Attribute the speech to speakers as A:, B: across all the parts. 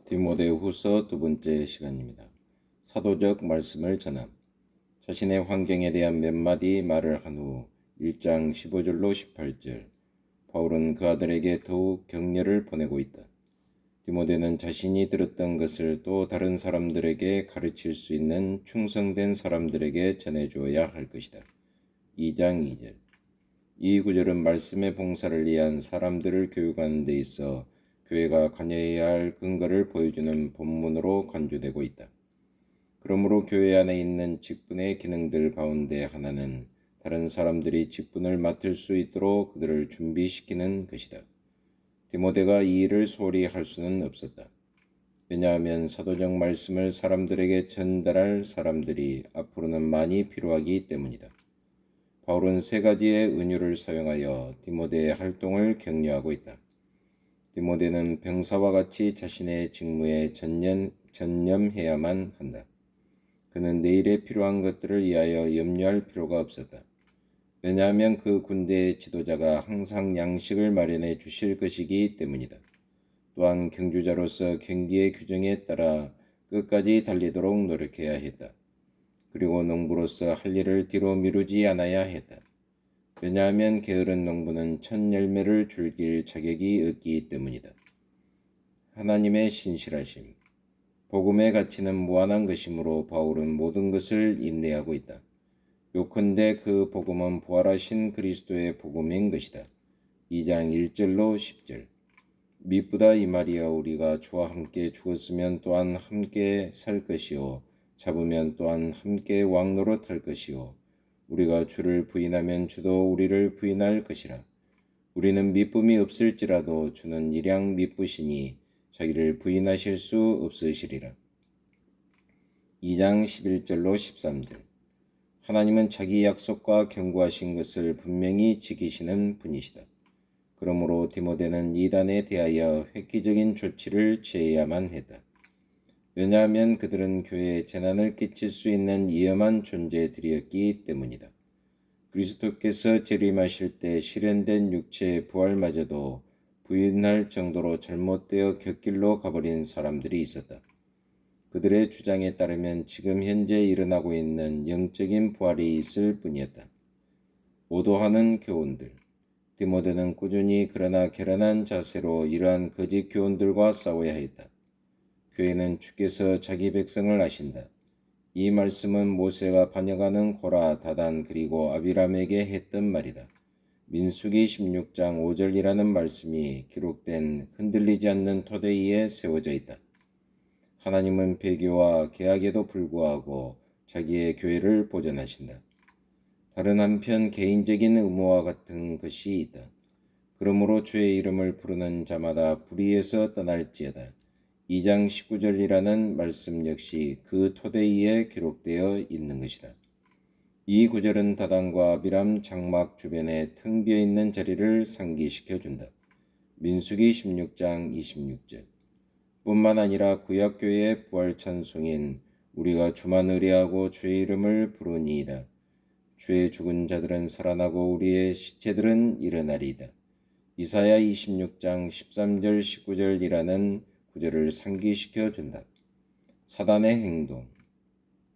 A: 디모데후서 두 번째 시간입니다. 사도적 말씀을 전함. 자신의 환경에 대한 몇 마디 말을 한 후 1장 15절로 18절 바울은 그 아들에게 더욱 격려를 보내고 있다. 디모데는 자신이 들었던 것을 또 다른 사람들에게 가르칠 수 있는 충성된 사람들에게 전해주어야 할 것이다. 2장 2절 이 구절은 말씀의 봉사를 위한 사람들을 교육하는 데 있어 교회가 관여해야 할 근거를 보여주는 본문으로 간주되고 있다. 그러므로 교회 안에 있는 직분의 기능들 가운데 하나는 다른 사람들이 직분을 맡을 수 있도록 그들을 준비시키는 것이다. 디모데가 이 일을 소홀히 할 수는 없었다. 왜냐하면 사도적 말씀을 사람들에게 전달할 사람들이 앞으로는 많이 필요하기 때문이다. 바울은 세 가지의 은유를 사용하여 디모데의 활동을 격려하고 있다. 디모데는 병사와 같이 자신의 직무에 전념해야만 한다. 그는 내일에 필요한 것들을 위하여 염려할 필요가 없었다. 왜냐하면 그 군대의 지도자가 항상 양식을 마련해 주실 것이기 때문이다. 또한 경주자로서 경기의 규정에 따라 끝까지 달리도록 노력해야 했다. 그리고 농부로서 할 일을 뒤로 미루지 않아야 했다. 왜냐하면 게으른 농부는 첫 열매를 줄길 자격이 없기 때문이다. 하나님의 신실하심, 복음의 가치는 무한한 것이므로 바울은 모든 것을 인내하고 있다. 요컨대 그 복음은 부활하신 그리스도의 복음인 것이다. 2장 1절로 10절 미쁘다 이 말이여 우리가 주와 함께 죽었으면 또한 함께 살 것이요 잡으면 또한 함께 왕노릇할 것이요 우리가 주를 부인하면 주도 우리를 부인할 것이라. 우리는 미쁨이 없을지라도 주는 일양 미쁘시니 자기를 부인하실 수 없으시리라. 2장 11절로 13절 하나님은 자기 약속과 경고하신 것을 분명히 지키시는 분이시다. 그러므로 디모데는 이단에 대하여 획기적인 조치를 취해야만 했다. 왜냐하면 그들은 교회에 재난을 끼칠 수 있는 위험한 존재들이었기 때문이다. 그리스도께서 재림하실 때 실현된 육체의 부활마저도 부인할 정도로 잘못되어 곁길로 가버린 사람들이 있었다. 그들의 주장에 따르면 지금 현재 일어나고 있는 영적인 부활이 있을 뿐이었다. 오도하는 교훈들 디모데는 꾸준히 그러나 결연한 자세로 이러한 거짓 교훈들과 싸워야 했다. 교회는 주께서 자기 백성을 아신다. 이 말씀은 모세가 반역하는 고라, 다단 그리고 아비람에게 했던 말이다. 민수기 16장 5절이라는 말씀이 기록된 흔들리지 않는 토대 위에 세워져 있다. 하나님은 배교와 계약에도 불구하고 자기의 교회를 보존하신다. 다른 한편 개인적인 의무와 같은 것이 있다. 그러므로 주의 이름을 부르는 자마다 불의에서 떠날지어다. 2장 19절이라는 말씀 역시 그 토대 위에 기록되어 있는 것이다. 이 구절은 다단과 아비람 장막 주변에 텅 비어있는 자리를 상기시켜준다. 민수기 16장 26절 뿐만 아니라 구약교회의 부활찬송인 우리가 주만 의뢰하고 주의 이름을 부르니이다. 주의 죽은 자들은 살아나고 우리의 시체들은 일어나리이다. 이사야 26장 13절 19절이라는 구절을 상기시켜 준다. 사단의 행동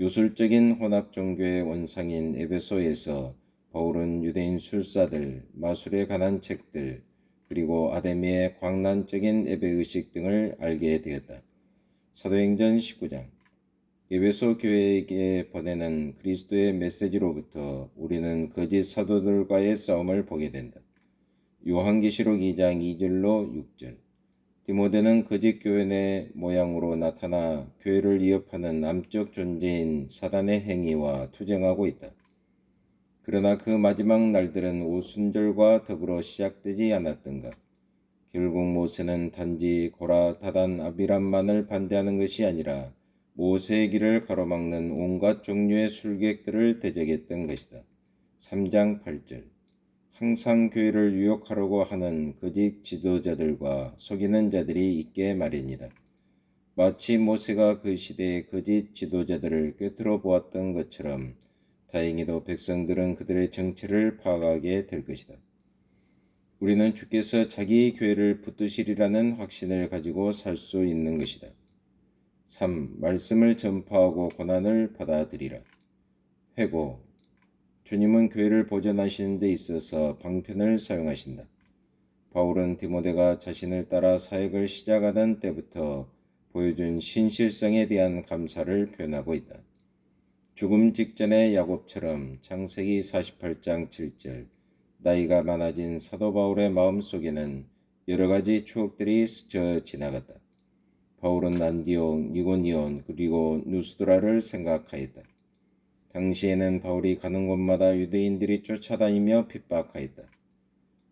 A: 요술적인 혼합 종교의 원상인 에베소에서 바울은 유대인 술사들, 마술에 관한 책들, 그리고 아데미의 광란적인 예배의식 등을 알게 되었다. 사도행전 19장 에베소 교회에게 보내는 그리스도의 메시지로부터 우리는 거짓 사도들과의 싸움을 보게 된다. 요한계시록 2장 2절로 6절 디모데는 거짓 교회의 모양으로 나타나 교회를 위협하는 암적 존재인 사단의 행위와 투쟁하고 있다. 그러나 그 마지막 날들은 오순절과 더불어 시작되지 않았던가. 결국 모세는 단지 고라, 다단, 아비람만을 반대하는 것이 아니라 모세의 길을 가로막는 온갖 종류의 술객들을 대적했던 것이다. 3장 8절 항상 교회를 유혹하려고 하는 거짓 지도자들과 속이는 자들이 있게 마련이다. 마치 모세가 그 시대의 거짓 지도자들을 꿰뚫어 보았던 것처럼 다행히도 백성들은 그들의 정체를 파악하게 될 것이다. 우리는 주께서 자기 교회를 붙드시리라는 확신을 가지고 살 수 있는 것이다. 3. 말씀을 전파하고 고난을 받아들이라. 회고. 주님은 교회를 보존하시는 데 있어서 방편을 사용하신다. 바울은 디모데가 자신을 따라 사역을 시작하던 때부터 보여준 신실성에 대한 감사를 표현하고 있다. 죽음 직전의 야곱처럼 창세기 48장 7절 나이가 많아진 사도 바울의 마음속에는 여러 가지 추억들이 스쳐 지나갔다. 바울은 안디옥, 니고니온 그리고 누스드라를 생각하였다. 당시에는 바울이 가는 곳마다 유대인들이 쫓아다니며 핍박하였다.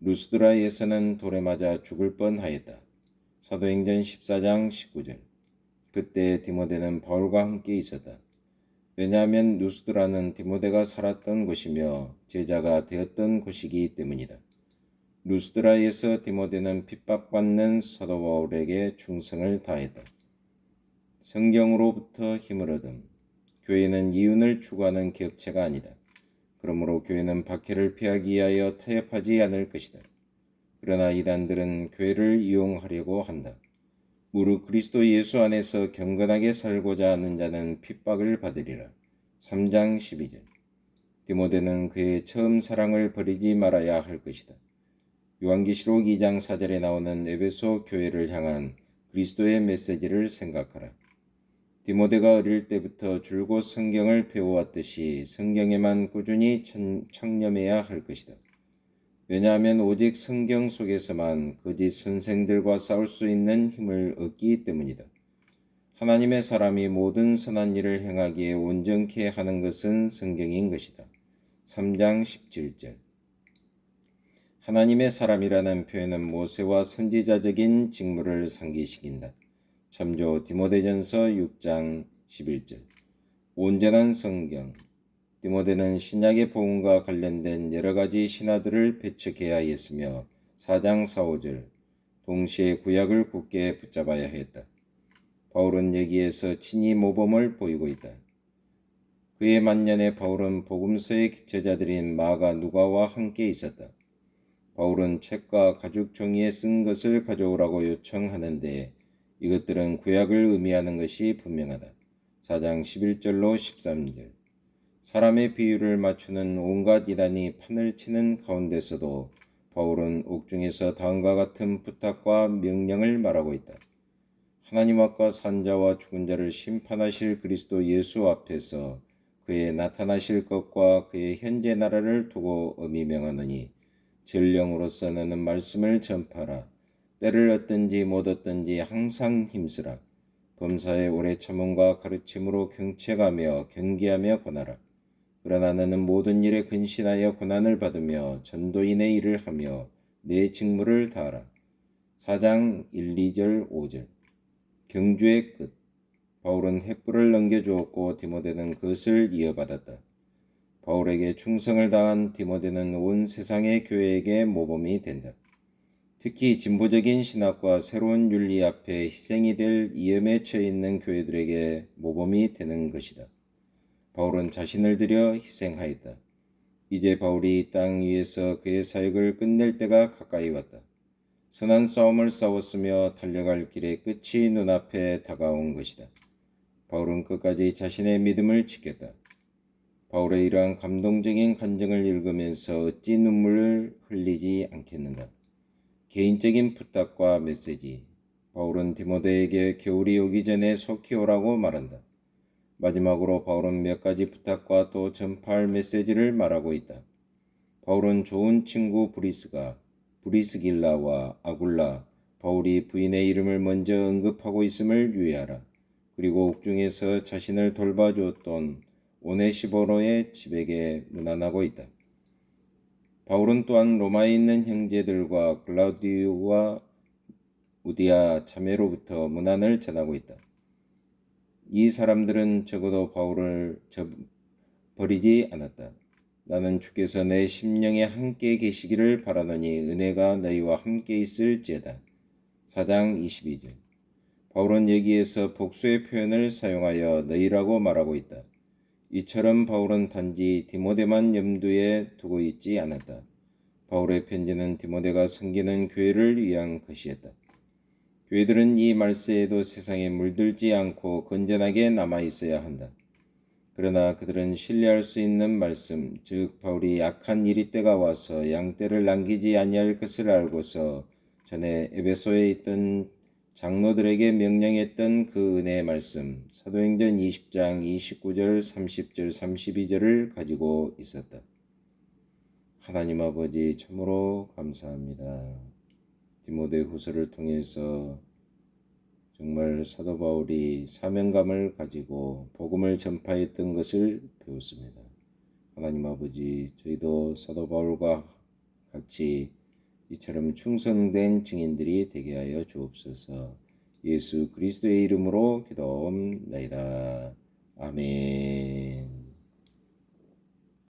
A: 루스드라에서는 돌에 맞아 죽을 뻔하였다. 사도행전 14장 19절. 그때 디모데는 바울과 함께 있었다. 왜냐하면 루스드라는 디모데가 살았던 곳이며 제자가 되었던 곳이기 때문이다. 루스드라에서 디모데는 핍박받는 사도 바울에게 충성을 다했다. 성경으로부터 힘을 얻음. 교회는 이윤을 추구하는 기업체가 아니다. 그러므로 교회는 박해를 피하기 위하여 타협하지 않을 것이다. 그러나 이단들은 교회를 이용하려고 한다. 무릇 그리스도 예수 안에서 경건하게 살고자 하는 자는 핍박을 받으리라. 3장 12절. 디모데는 그의 처음 사랑을 버리지 말아야 할 것이다. 요한계시록 2장 4절에 나오는 에베소 교회를 향한 그리스도의 메시지를 생각하라. 디모데가 어릴 때부터 줄곧 성경을 배워왔듯이 성경에만 꾸준히 창념해야 할 것이다. 왜냐하면 오직 성경 속에서만 거짓 선생들과 싸울 수 있는 힘을 얻기 때문이다. 하나님의 사람이 모든 선한 일을 행하기에 온전케 하는 것은 성경인 것이다. 3장 17절. 하나님의 사람이라는 표현은 모세와 선지자적인 직무를 상기시킨다. 참조 디모데전서 6장 11절. 온전한 성경. 디모데는 신약의 복음과 관련된 여러 가지 신화들을 배척해야 했으며 4장 4, 5절. 동시에 구약을 굳게 붙잡아야 했다. 바울은 여기에서 친히 모범을 보이고 있다. 그의 만년에 바울은 복음서의 제자들인 마가 누가와 함께 있었다. 바울은 책과 가죽 종이에 쓴 것을 가져오라고 요청하는데 이것들은 구약을 의미하는 것이 분명하다. 4장 11절로 13절. 사람의 비유를 맞추는 온갖 이단이 판을 치는 가운데서도 바울은 옥중에서 다음과 같은 부탁과 명령을 말하고 있다. 하나님 앞과 산자와 죽은 자를 심판하실 그리스도 예수 앞에서 그의 나타나실 것과 그의 현재 나라를 두고 엄히 명하노니 전령으로서 너는 말씀을 전파하라. 때를 얻든지 못 얻든지 항상 힘쓰라. 범사의 오래 참음과 가르침으로 경책하며 경계하며 권하라. 그러나 너는 모든 일에 근신하여 고난을 받으며 전도인의 일을 하며 내 직무를 다하라. 4장 1, 2절, 5절. 경주의 끝. 바울은 횃불을 넘겨주었고 디모데는 그것을 이어받았다. 바울에게 충성을 다한 디모데는 온 세상의 교회에게 모범이 된다. 특히 진보적인 신학과 새로운 윤리 앞에 희생이 될 위험에 처해 있는 교회들에게 모범이 되는 것이다. 바울은 자신을 들여 희생하였다. 이제 바울이 땅 위에서 그의 사역을 끝낼 때가 가까이 왔다. 선한 싸움을 싸웠으며 달려갈 길의 끝이 눈앞에 다가온 것이다. 바울은 끝까지 자신의 믿음을 지켰다. 바울의 이러한 감동적인 간증을 읽으면서 어찌 눈물을 흘리지 않겠는가? 개인적인 부탁과 메시지. 바울은 디모데에게 겨울이 오기 전에 속히 오라고 말한다. 마지막으로 바울은 몇 가지 부탁과 또 전파할 메시지를 말하고 있다. 바울은 좋은 친구 브리스길라와 아굴라, 바울이 부인의 이름을 먼저 언급하고 있음을 유의하라. 그리고 옥중에서 자신을 돌봐주었던 오네시보로의 집에게 문안하고 있다. 바울은 또한 로마에 있는 형제들과 글라우디우와 우디아 자매로부터 문안을 전하고 있다. 이 사람들은 적어도 바울을 버리지 않았다. 나는 주께서 내 심령에 함께 계시기를 바라노니 은혜가 너희와 함께 있을지어다. 4장 22절. 바울은 여기에서 복수의 표현을 사용하여 너희라고 말하고 있다. 이처럼 바울은 단지 디모데만 염두에 두고 있지 않았다. 바울의 편지는 디모데가 섬기는 교회를 위한 것이었다. 교회들은 이 말세에도 세상에 물들지 않고 건전하게 남아 있어야 한다. 그러나 그들은 신뢰할 수 있는 말씀, 즉 바울이 약한 이리 때가 와서 양떼를 남기지 아니할 것을 알고서 전에 에베소에 있던 장로들에게 명령했던 그 은혜의 말씀, 사도행전 20장 29절, 30절, 32절을 가지고 있었다. 하나님 아버지 참으로 감사합니다. 디모데후서를 통해서 정말 사도 바울이 사명감을 가지고 복음을 전파했던 것을 배웠습니다. 하나님 아버지, 저희도 사도 바울과 같이 이처럼 충성된 증인들이 되게 하여 주옵소서. 예수 그리스도의 이름으로 기도옵나이다. 아멘.